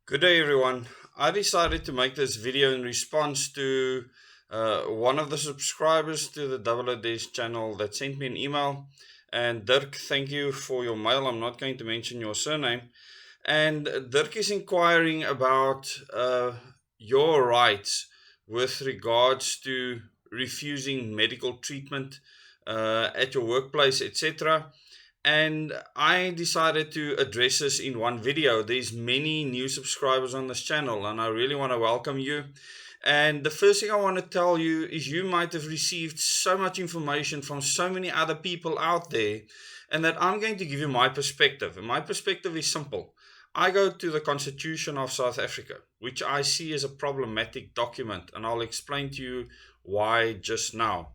Good day, everyone. I decided to make this video in response to one of the subscribers to the Double O Days channel that sent me an email. And Dirk, thank you for your mail. I'm not going to mention your surname. And Dirk is inquiring about your rights with regards to refusing medical treatment at your workplace, etc. And I decided to address this in one video. There's many new subscribers on this channel, and I really want to welcome you. And the first thing I want to tell you is you might have received so much information from so many other people out there, and that I'm going to give you my perspective. And my perspective is simple. I go to the Constitution of South Africa, which I see as a problematic document, and I'll explain to you why just now.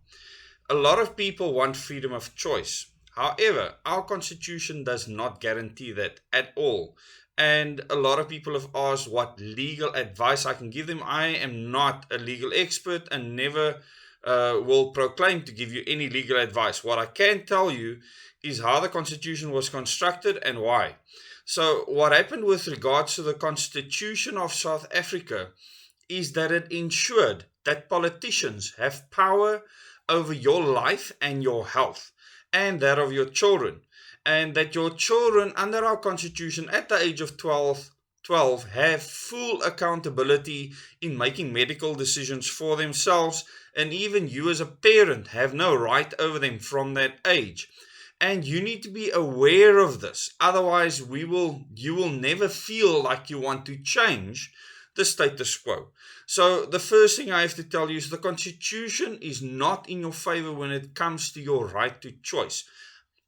A lot of people want freedom of choice. However, our constitution does not guarantee that at all. And a lot of people have asked what legal advice I can give them. I am not a legal expert and never will proclaim to give you any legal advice. What I can tell you is how the constitution was constructed and why. So, what happened with regards to the Constitution of South Africa is that it ensured that politicians have power over your life and your health and that of your children, and that your children under our constitution at the age of 12 have full accountability in making medical decisions for themselves, and even you as a parent have no right over them from that age. And you need to be aware of this, otherwise you will never feel like you want to change the status quo. So the first thing I have to tell you is the Constitution is not in your favor when it comes to your right to choice.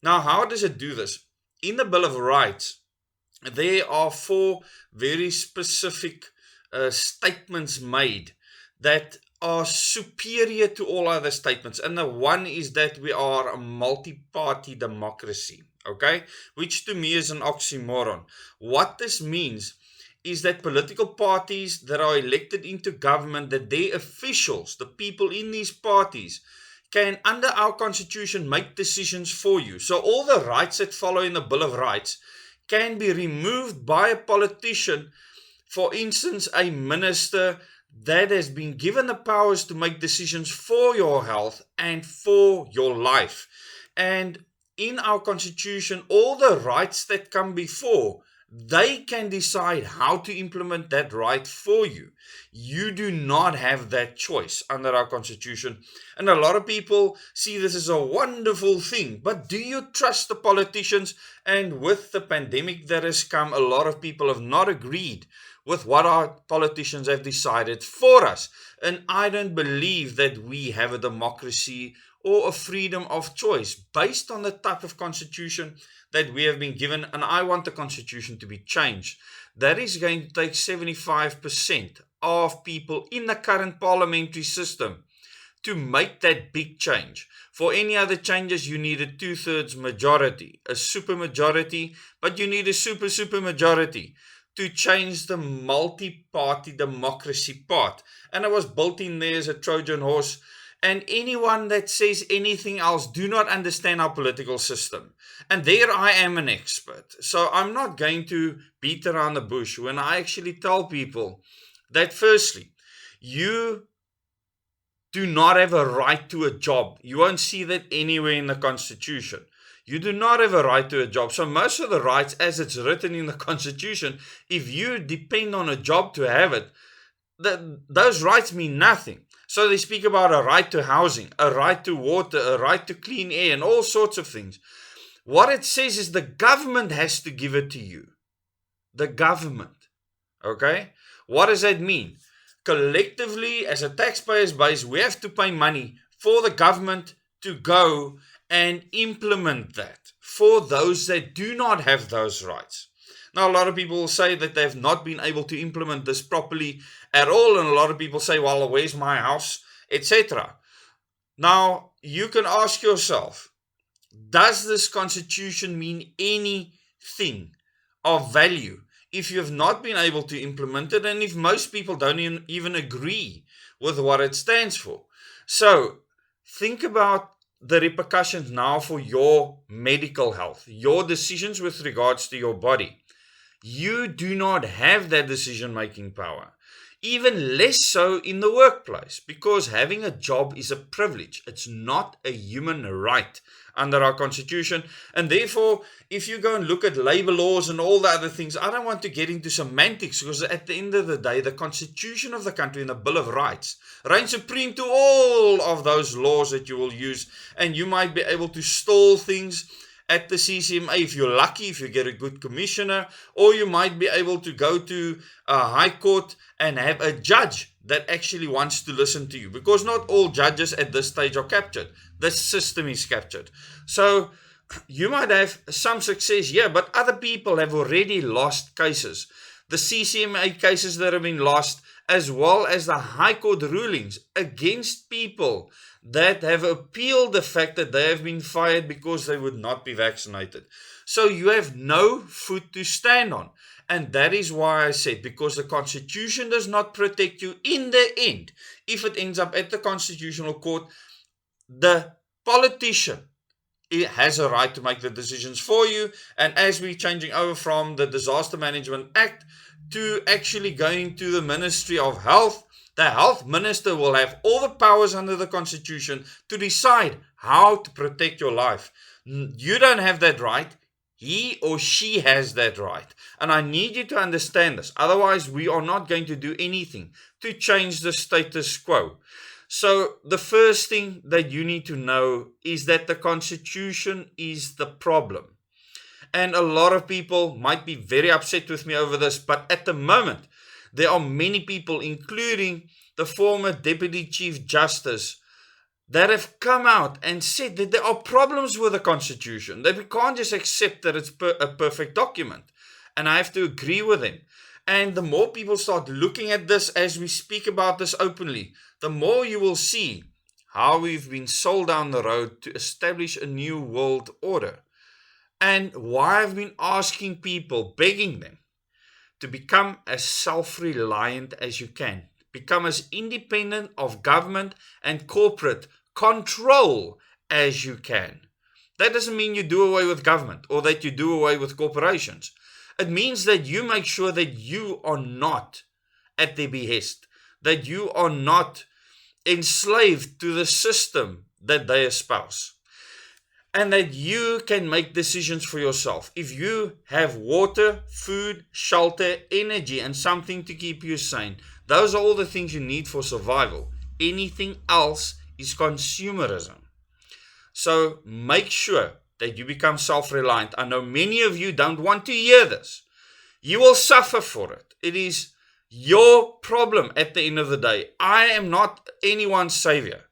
Now, how does it do this? In the Bill of Rights, there are four very specific statements made that are superior to all other statements. And the one is that we are a multi-party democracy, okay? Which to me is an oxymoron. What this means is that political parties that are elected into government, that their officials, the people in these parties, can, under our constitution, make decisions for you. So all the rights that follow in the Bill of Rights can be removed by a politician, for instance, a minister that has been given the powers to make decisions for your health and for your life. And in our constitution, all the rights that come before, they can decide how to implement that right for you. You do not have that choice under our constitution. And a lot of people see this as a wonderful thing. But do you trust the politicians? And with the pandemic that has come, a lot of people have not agreed with what our politicians have decided for us. And I don't believe that we have a democracy or a freedom of choice based on the type of constitution that we have been given. And I want the constitution to be changed. That is going to take 75% of people in the current parliamentary system to make that big change. For any other changes, you need a 2/3 majority, a super majority, but you need a super majority to change the multi-party democracy part. And it was built in there as a Trojan horse. And anyone that says anything else do not understand our political system. And there I am an expert. So I'm not going to beat around the bush when I actually tell people that firstly, you do not have a right to a job. You won't see that anywhere in the Constitution. You do not have a right to a job. So most of the rights, as it's written in the Constitution, if you depend on a job to have it, those rights mean nothing. So they speak about a right to housing, a right to water, a right to clean air, and all sorts of things. What it says is the government has to give it to you. The government. Okay? What does that mean? Collectively, as a taxpayer's base, we have to pay money for the government to go and implement that for those that do not have those rights. Now, a lot of people will say that they've not been able to implement this properly at all, and a lot of people say, well, where's my house, etc. Now, you can ask yourself, does this constitution mean anything of value if you have not been able to implement it, and if most people don't even agree with what it stands for? So, think about the repercussions now for your medical health, your decisions with regards to your body. You do not have that decision-making power. Even less so in the workplace, because having a job is a privilege. It's not a human right under our constitution. And therefore, if you go and look at labor laws and all the other things, I don't want to get into semantics, because at the end of the day, the constitution of the country and the Bill of Rights reign supreme to all of those laws that you will use. And you might be able to stall things at the CCMA if you're lucky, if you get a good commissioner, or you might be able to go to a high court and have a judge that actually wants to listen to you, because not all judges at this stage are captured. The system is captured. So you might have some success here, but other people have already lost cases. The CCMA cases that have been lost, as well as the high court rulings against people that have appealed the fact that they have been fired because they would not be vaccinated. So you have no foot to stand on. And that is why I said, because the Constitution does not protect you in the end. If it ends up at the Constitutional Court, the politician has a right to make the decisions for you. And as we're changing over from the Disaster Management Act to actually going to the Ministry of Health, the health minister will have all the powers under the Constitution to decide how to protect your life. You don't have that right. He or she has that right. And I need you to understand this. Otherwise, we are not going to do anything to change the status quo. So the first thing that you need to know is that the Constitution is the problem. And a lot of people might be very upset with me over this, but at the moment, there are many people, including the former Deputy Chief Justice, that have come out and said that there are problems with the Constitution, that we can't just accept that it's a perfect document. And I have to agree with them. And the more people start looking at this as we speak about this openly, the more you will see how we've been sold down the road to establish a new world order. And why I've been asking people, begging them, to become as self-reliant as you can. Become as independent of government and corporate control as you can. That doesn't mean you do away with government or that you do away with corporations. It means that you make sure that you are not at their behest, that you are not enslaved to the system that they espouse, and that you can make decisions for yourself. If you have water, food, shelter, energy, and something to keep you sane, those are all the things you need for survival. Anything else is consumerism. So make sure that you become self-reliant. I know many of you don't want to hear this. You will suffer for it. It is your problem at the end of the day. I am not anyone's savior.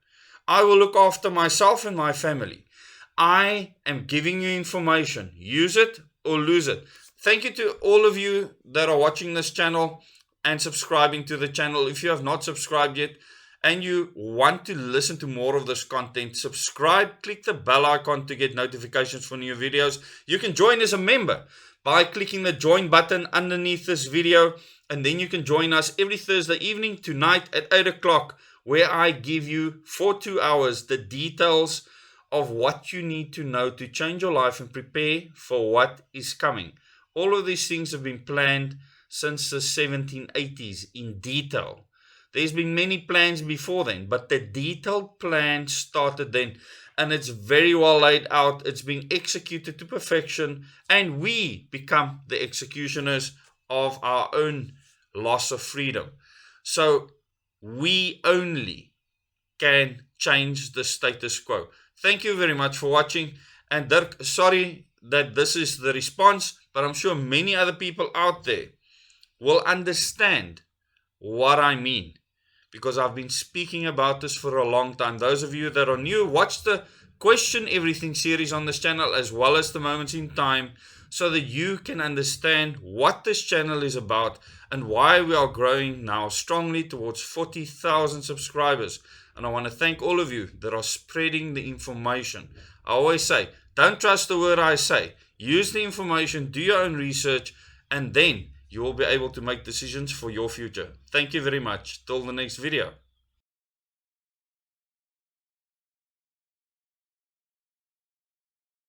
I will look after myself and my family. I am giving you information. Use it or lose it. Thank you to all of you that are watching this channel and subscribing to the channel. If you have not subscribed yet and you want to listen to more of this content, subscribe, click the bell icon to get notifications for new videos. You can join as a member by clicking the join button underneath this video, and then you can join us every Thursday evening, tonight at 8 o'clock, where I give you for 2 hours the details of what you need to know to change your life and prepare for what is coming. All of these things have been planned since the 1780s in detail. There's been many plans before then, but the detailed plan started then, and it's very well laid out. It's being executed to perfection, and we become the executioners of our own loss of freedom. So we only can change the status quo. Thank you very much for watching. And Dirk, sorry that this is the response, but I'm sure many other people out there will understand what I mean, because I've been speaking about this for a long time. Those of you that are new, watch the Question Everything series on this channel, as well as the Moments in Time, so that you can understand what this channel is about and why we are growing now strongly towards 40,000 subscribers. And I want to thank all of you that are spreading the information. I always say, don't trust the word I say. Use the information, do your own research, and then you will be able to make decisions for your future. Thank you very much. Till the next video.